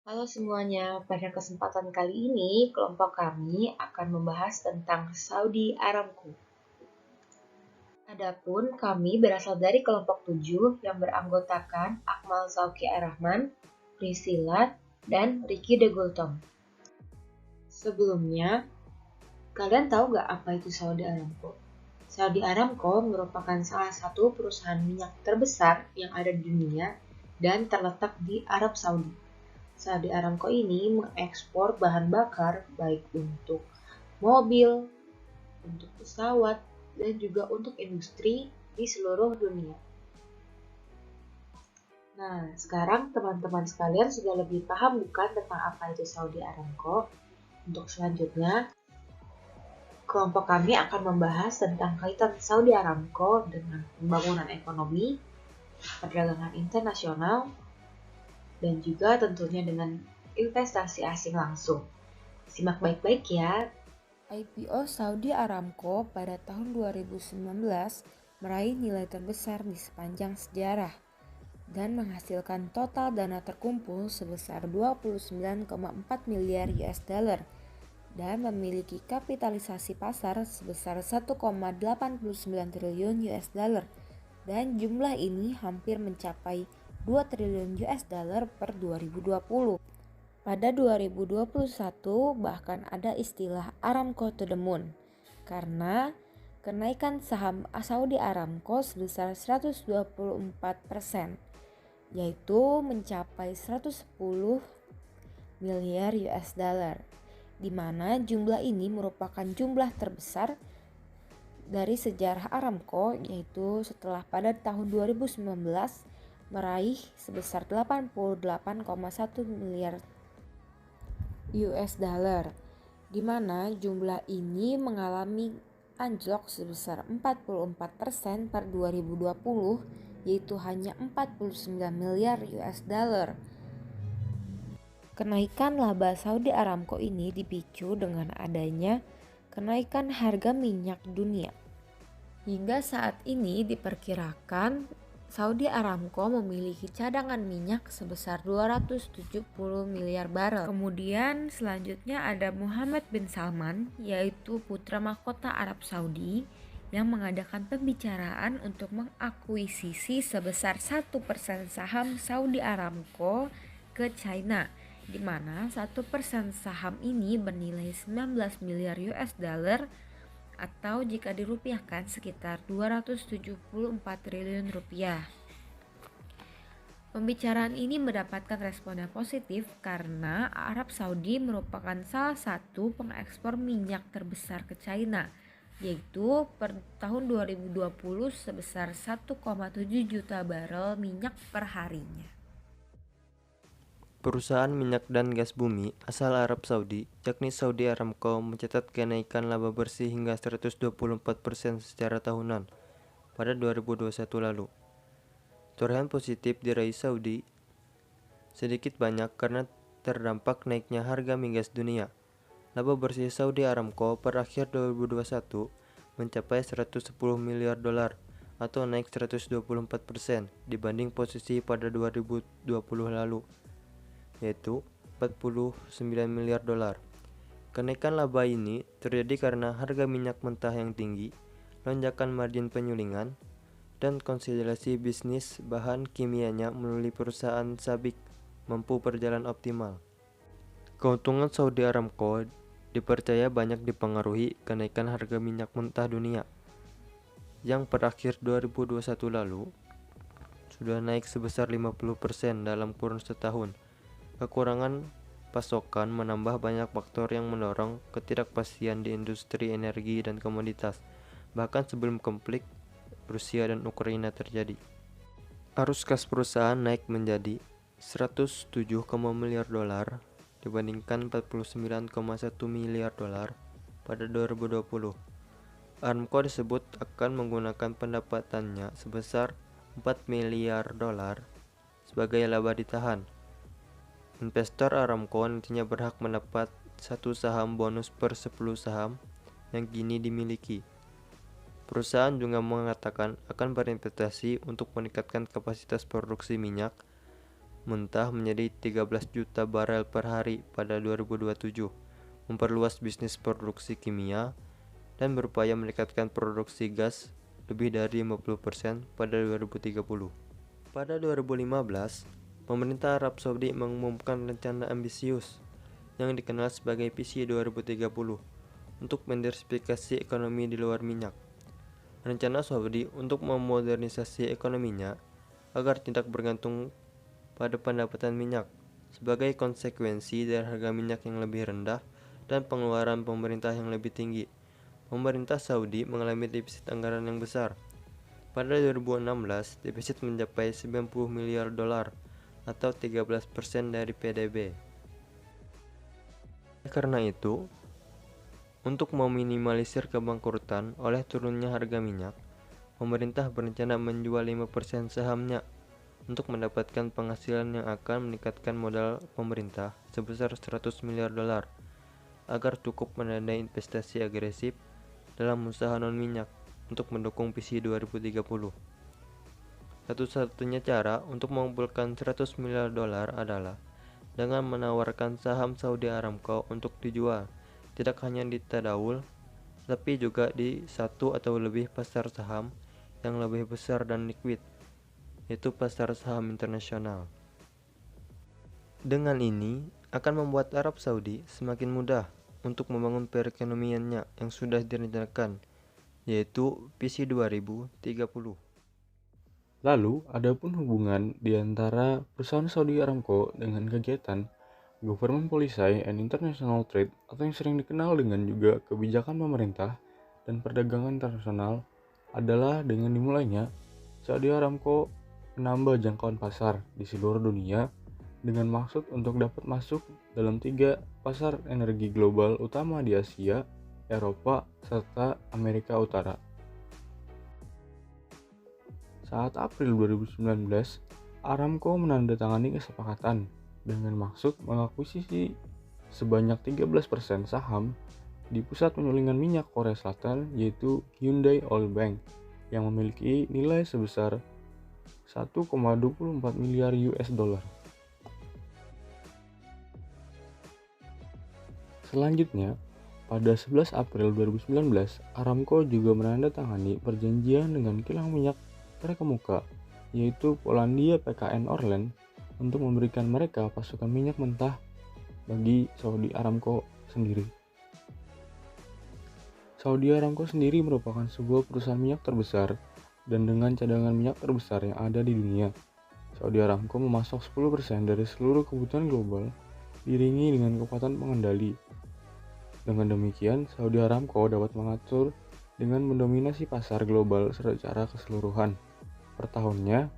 Halo semuanya, pada kesempatan kali ini kelompok kami akan membahas tentang Saudi Aramco. Adapun kami berasal dari kelompok 7 yang beranggotakan Akmal Zauki Arahman, Priscilla, dan Ricky De Gultom. Sebelumnya, kalian tahu nggak apa itu Saudi Aramco? Saudi Aramco merupakan salah satu perusahaan minyak terbesar yang ada di dunia dan terletak di Arab Saudi. Saudi Aramco ini mengekspor bahan bakar baik untuk mobil, untuk pesawat, dan juga untuk industri di seluruh dunia. Nah, sekarang teman-teman sekalian sudah lebih paham bukan tentang apa itu Saudi Aramco? Untuk selanjutnya, kelompok kami akan membahas tentang kaitan Saudi Aramco dengan pembangunan ekonomi, perdagangan internasional, dan juga tentunya dengan investasi asing langsung. Simak baik-baik ya. IPO Saudi Aramco pada tahun 2019 meraih nilai terbesar di sepanjang sejarah dan menghasilkan total dana terkumpul sebesar 29,4 miliar US dollar dan memiliki kapitalisasi pasar sebesar 1,89 triliun US dollar dan jumlah ini hampir mencapai 2 triliun US dollar per 2020. Pada 2021 bahkan ada istilah Aramco to the Moon karena kenaikan saham Saudi Aramco sebesar 124%, yaitu mencapai 110 miliar US dollar, di mana jumlah ini merupakan jumlah terbesar dari sejarah Aramco, yaitu setelah pada tahun 2019 meraih sebesar 88,1 miliar US dollar, di mana jumlah ini mengalami anjlok sebesar 44% per 2020, yaitu hanya 49 miliar US dollar. Kenaikan laba Saudi Aramco ini dipicu dengan adanya kenaikan harga minyak dunia. Hingga saat ini diperkirakan Saudi Aramco memiliki cadangan minyak sebesar 270 miliar barel. Kemudian selanjutnya ada Muhammad bin Salman, yaitu putra mahkota Arab Saudi, yang mengadakan pembicaraan untuk mengakuisisi sebesar 1% saham Saudi Aramco ke China, di mana 1% saham ini bernilai 19 miliar US dollar atau jika dirupiahkan sekitar 274 triliun rupiah. Pembicaraan ini mendapatkan respon yang positif karena Arab Saudi merupakan salah satu pengekspor minyak terbesar ke China, yaitu per tahun 2020 sebesar 1,7 juta barel minyak per harinya. Perusahaan minyak dan gas bumi asal Arab Saudi, yakni Saudi Aramco, mencatat kenaikan laba bersih hingga 124% secara tahunan pada 2021 lalu. Torehan positif diraih Saudi sedikit banyak karena terdampak naiknya harga migas dunia. Laba bersih Saudi Aramco per akhir 2021 mencapai 110 miliar dolar atau naik 124% dibanding posisi pada 2020 lalu, yaitu 49 miliar dolar. Kenaikan laba ini terjadi karena harga minyak mentah yang tinggi, lonjakan margin penyulingan, dan konsolidasi bisnis bahan kimianya melalui perusahaan Sabik mampu berjalan optimal. Keuntungan Saudi Aramco dipercaya banyak dipengaruhi kenaikan harga minyak mentah dunia yang per akhir 2021 lalu sudah naik sebesar 50% dalam kurun setahun. Kekurangan pasokan menambah banyak faktor yang mendorong ketidakpastian di industri energi dan komoditas, bahkan sebelum konflik Rusia dan Ukraina terjadi. Arus kas perusahaan naik menjadi 107, miliar dolar dibandingkan 49,1 miliar dolar pada 2020. Aramco disebut akan menggunakan pendapatannya sebesar 4 miliar dolar sebagai laba ditahan. Investor Aramco nantinya berhak mendapat satu saham bonus per 10 saham yang kini dimiliki. Perusahaan juga mengatakan akan berinvestasi untuk meningkatkan kapasitas produksi minyak mentah menjadi 13 juta barel per hari pada 2027, memperluas bisnis produksi kimia, dan berupaya meningkatkan produksi gas lebih dari 50% pada 2030. Pada 2015, pemerintah Arab Saudi mengumumkan rencana ambisius yang dikenal sebagai visi 2030 untuk mendiversifikasi ekonomi di luar minyak. Rencana Saudi untuk memodernisasi ekonominya agar tidak bergantung pada pendapatan minyak sebagai konsekuensi dari harga minyak yang lebih rendah dan pengeluaran pemerintah yang lebih tinggi. Pemerintah Saudi mengalami defisit anggaran yang besar. Pada 2016, defisit mencapai 90 miliar dolar atau 13% dari PDB. Karena itu, untuk meminimalisir kebangkrutan oleh turunnya harga minyak, pemerintah berencana menjual 5% sahamnya untuk mendapatkan penghasilan yang akan meningkatkan modal pemerintah sebesar 100 miliar dolar agar cukup mendanai investasi agresif dalam usaha non-minyak untuk mendukung visi 2030. Satu-satunya cara untuk mengumpulkan 100 miliar dolar adalah dengan menawarkan saham Saudi Aramco untuk dijual, tidak hanya di Tadawul, tapi juga di satu atau lebih pasar saham yang lebih besar dan liquid, yaitu pasar saham internasional. Dengan ini akan membuat Arab Saudi semakin mudah untuk membangun perekonomiannya yang sudah direncanakan, yaitu visi 2030. Lalu, ada pun hubungan di antara perusahaan Saudi Aramco dengan kegiatan Government Policy and International Trade atau yang sering dikenal dengan juga kebijakan pemerintah dan perdagangan internasional adalah dengan dimulainya Saudi Aramco menambah jangkauan pasar di seluruh dunia dengan maksud untuk dapat masuk dalam 3 pasar energi global utama di Asia, Eropa, serta Amerika Utara. Saat April 2019, Aramco menandatangani kesepakatan dengan maksud mengakuisisi sebanyak 13% saham di pusat penyulingan minyak Korea Selatan, yaitu Hyundai Oil Bank yang memiliki nilai sebesar 1,24 miliar US dollar. Selanjutnya, pada 11 April 2019, Aramco juga menandatangani perjanjian dengan kilang minyak terkemuka, yaitu Polandia PKN Orlen, untuk memberikan mereka pasokan minyak mentah bagi Saudi Aramco sendiri. Saudi Aramco sendiri merupakan sebuah perusahaan minyak terbesar dan dengan cadangan minyak terbesar yang ada di dunia. Saudi Aramco memasok 10% dari seluruh kebutuhan global, diiringi dengan kekuatan pengendali. Dengan demikian, Saudi Aramco dapat mengatur dengan mendominasi pasar global secara keseluruhan. Per tahunnya,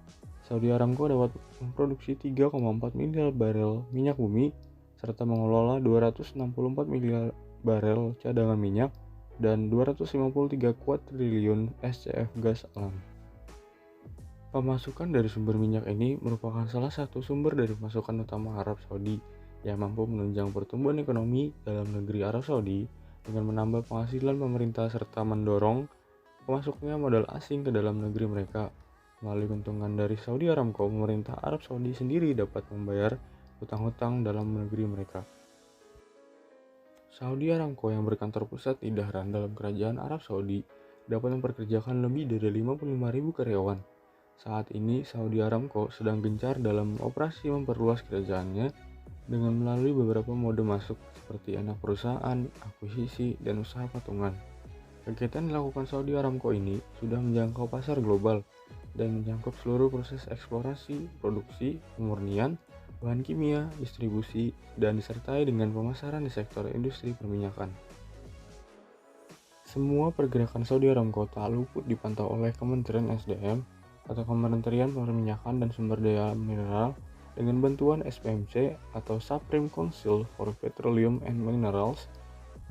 Saudi Aramco dapat memproduksi 3,4 miliar barel minyak bumi serta mengelola 264 miliar barel cadangan minyak dan 253 kuadriliun SCF gas alam. Pemasukan dari sumber minyak ini merupakan salah satu sumber dari pemasukan utama Arab Saudi yang mampu menunjang pertumbuhan ekonomi dalam negeri Arab Saudi dengan menambah penghasilan pemerintah serta mendorong masuknya modal asing ke dalam negeri mereka. Melalui keuntungan dari Saudi Aramco, pemerintah Arab Saudi sendiri dapat membayar hutang-hutang dalam negeri mereka. Saudi Aramco yang berkantor pusat di Dhahran dalam kerajaan Arab Saudi dapat memperkerjakan lebih dari 55.000 karyawan. Saat ini, Saudi Aramco sedang gencar dalam operasi memperluas kerajaannya dengan melalui beberapa mode masuk seperti anak perusahaan, akuisisi, dan usaha patungan. Kegiatan yang dilakukan Saudi Aramco ini sudah menjangkau pasar global dan mencakup seluruh proses eksplorasi, produksi, pemurnian, bahan kimia, distribusi, dan disertai dengan pemasaran di sektor industri perminyakan. Semua pergerakan Saudi Aramco tak luput dipantau oleh Kementerian SDM atau Kementerian Perminyakan dan Sumber Daya Mineral dengan bantuan SPMC atau Supreme Council for Petroleum and Minerals.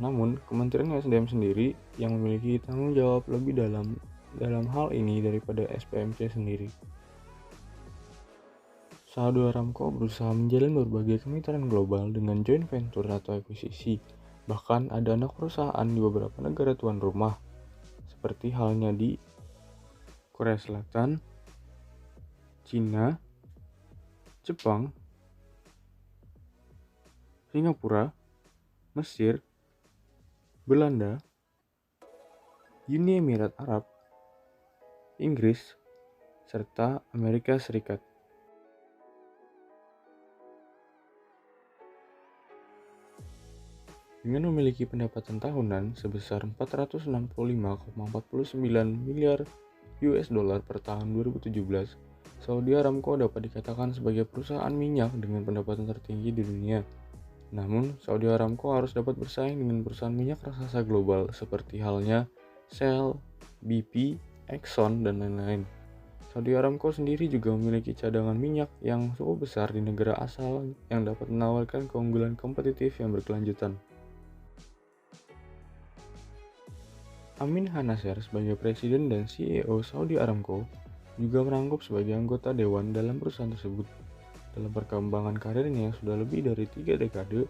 Namun, Kementerian SDM sendiri yang memiliki tanggung jawab lebih dalam hal ini daripada SPMC sendiri. Saudi Aramco berusaha menjalin berbagai kemitraan global dengan joint venture atau akuisisi. Bahkan ada anak perusahaan di beberapa negara tuan rumah, seperti halnya di Korea Selatan, Cina, Jepang, Singapura, Mesir, Belanda, Uni Emirat Arab, Inggris, serta Amerika Serikat. Dengan memiliki pendapatan tahunan sebesar 465,49 miliar US dollar per tahun 2017, Saudi Aramco dapat dikatakan sebagai perusahaan minyak dengan pendapatan tertinggi di dunia. Namun, Saudi Aramco harus dapat bersaing dengan perusahaan minyak raksasa global seperti halnya Shell, BP, Exxon, dan lain-lain. Saudi Aramco sendiri juga memiliki cadangan minyak yang cukup besar di negara asal yang dapat menawarkan keunggulan kompetitif yang berkelanjutan. Amin Hanasser sebagai Presiden dan CEO Saudi Aramco juga merangkup sebagai anggota dewan dalam perusahaan tersebut. Dalam perkembangan karirnya sudah lebih dari 3 dekade,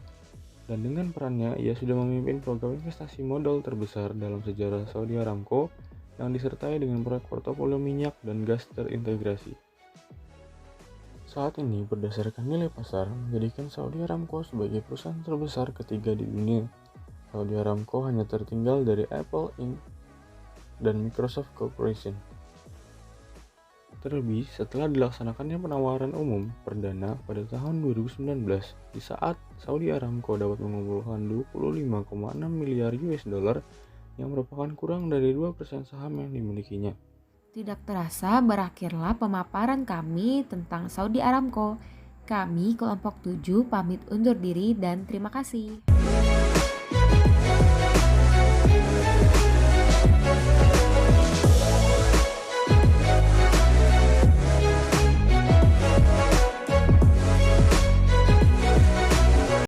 dan dengan perannya ia sudah memimpin program investasi modal terbesar dalam sejarah Saudi Aramco yang disertai dengan proyek portofolio minyak dan gas terintegrasi. Saat ini berdasarkan nilai pasar menjadikan Saudi Aramco sebagai perusahaan terbesar ketiga di dunia. Saudi Aramco hanya tertinggal dari Apple Inc. dan Microsoft Corporation. Terlebih setelah dilaksanakannya penawaran umum perdana pada tahun 2019, di saat Saudi Aramco dapat mengumpulkan 25,6 miliar US dollar yang merupakan kurang dari 2% saham yang dimilikinya. Tidak terasa berakhirlah pemaparan kami tentang Saudi Aramco. Kami kelompok 7 pamit undur diri dan terima kasih.